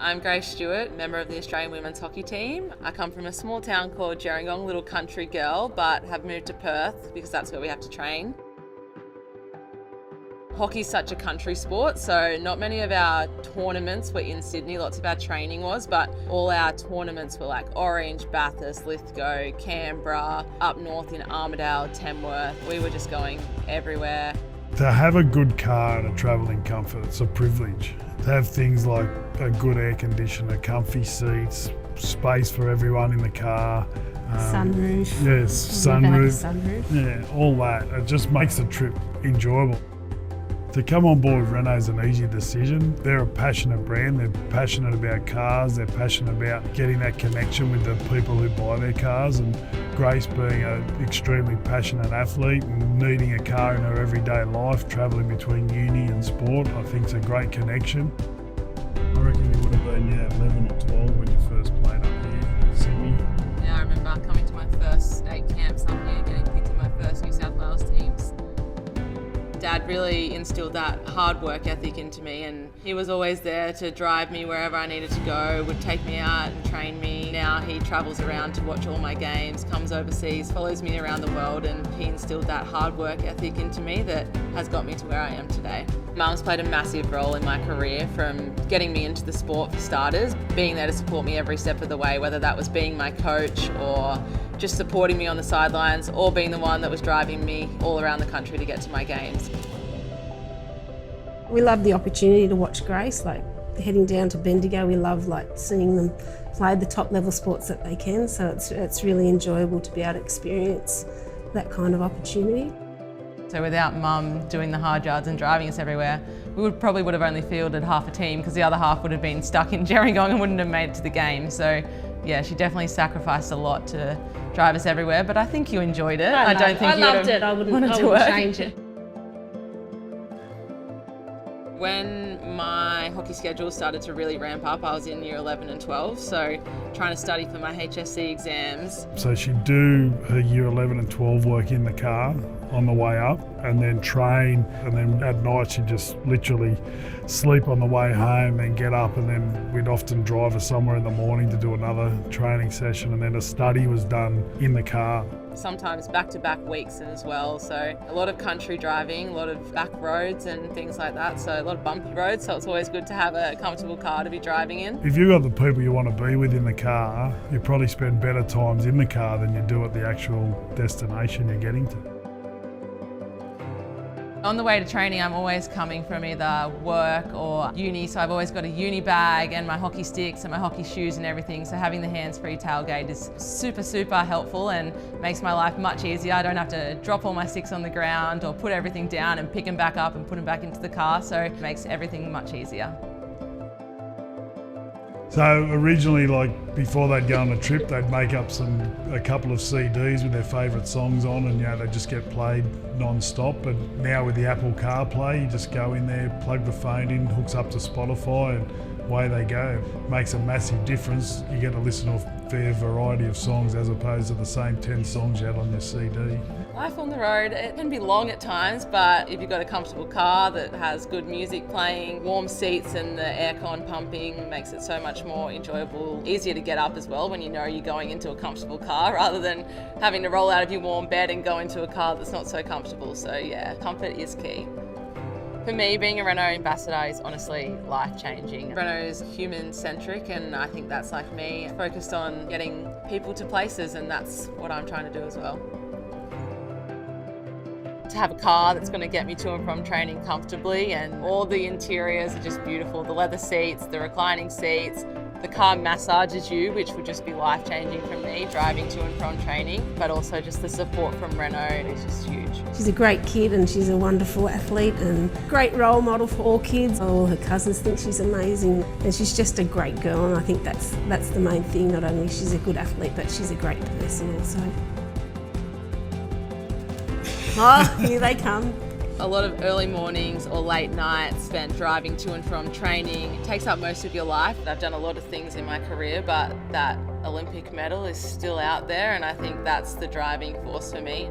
I'm Grace Stewart, member of the Australian women's hockey team. I come from a small town called Gerringong, little country girl, but have moved to Perth because that's where we have to train. Hockey's such a country sport, so not many of our tournaments were in Sydney, lots of our training was, but all our tournaments were like Orange, Bathurst, Lithgow, Canberra, up north in Armidale, Tamworth. We were just going everywhere. To have a good car and a travelling comfort, it's a privilege. To have things like a good air conditioner, comfy seats, space for everyone in the car. Sunroof. Yes, sunroof. Sunroof. Yeah, all that. It just makes the trip enjoyable. To come on board with Renault is an easy decision. They're a passionate brand. They're passionate about cars. They're passionate about getting that connection with the people who buy their cars. And Grace, being an extremely passionate athlete and needing a car in her everyday life, travelling between uni and sport, I think it's a great connection. I reckon you would have been 11 or 12 when you first played up here in Sydney. Yeah, I remember coming to my first state camps up here, getting picked in my first New South Wales teams. Dad really instilled that hard work ethic into me, and he was always there to drive me wherever I needed to go, would take me out and train me. Now he travels around to watch all my games, comes overseas, follows me around the world, and he instilled that hard work ethic into me that has got me to where I am today. Mum's played a massive role in my career, from getting me into the sport for starters, being there to support me every step of the way, whether that was being my coach or just supporting me on the sidelines, or being the one that was driving me all around the country to get to my games. We love the opportunity to watch Grace, like heading down to Bendigo. We love seeing them play the top level sports that they can, so it's really enjoyable to be able to experience that kind of opportunity. So without Mum doing the hard yards and driving us everywhere, we probably would have only fielded half a team, because the other half would have been stuck in Gerringong and wouldn't have made it to the game. So yeah, she definitely sacrificed a lot to drive us everywhere, but I think you enjoyed it. I don't think you loved it. I wouldn't change it. When my hockey schedule started to really ramp up, I was in year 11 and 12, so trying to study for my HSC exams. So she'd do her year 11 and 12 work in the car on the way up, and then train, and then at night she'd just literally sleep on the way home, then get up, and then we'd often drive her somewhere in the morning to do another training session, and then a study was done in the car. Sometimes back-to-back weeks as well, so a lot of country driving, a lot of back roads and things like that, so a lot of bumpy roads, so it's always good to have a comfortable car to be driving in. If you've got the people you want to be with in the car, you probably spend better times in the car than you do at the actual destination you're getting to. On the way to training, I'm always coming from either work or uni, so I've always got a uni bag and my hockey sticks and my hockey shoes and everything, so having the hands-free tailgate is super, super helpful and makes my life much easier. I don't have to drop all my sticks on the ground or put everything down and pick them back up and put them back into the car, so it makes everything much easier. So originally, before they'd go on a trip, they'd make up a couple of CDs with their favourite songs on, and they'd just get played non-stop. But now with the Apple CarPlay, you just go in there, plug the phone in, hooks up to Spotify, and away they go. It makes a massive difference. You get to listen to a fair variety of songs as opposed to the same 10 songs you had on your CD. Life on the road, it can be long at times, but if you've got a comfortable car that has good music playing, warm seats and the aircon pumping, makes it so much more enjoyable, easier to get up as well when you know you're going into a comfortable car rather than having to roll out of your warm bed and go into a car that's not so comfortable. So yeah, comfort is key. For me, being a Renault ambassador is honestly life-changing. Renault's human-centric, and I think that's like me, focused on getting people to places, and that's what I'm trying to do as well. To have a car that's going to get me to and from training comfortably, and all the interiors are just beautiful. The leather seats, the reclining seats, the car massages you, which would just be life-changing for me, driving to and from training, but also just the support from Renault is just huge. She's a great kid and she's a wonderful athlete and great role model for all kids. All her cousins think she's amazing, and she's just a great girl, and I think that's the main thing. Not only she's a good athlete, but she's a great person also. Oh, here they come. A lot of early mornings or late nights spent driving to and from training. It takes up most of your life. I've done a lot of things in my career, but that Olympic medal is still out there, and I think that's the driving force for me.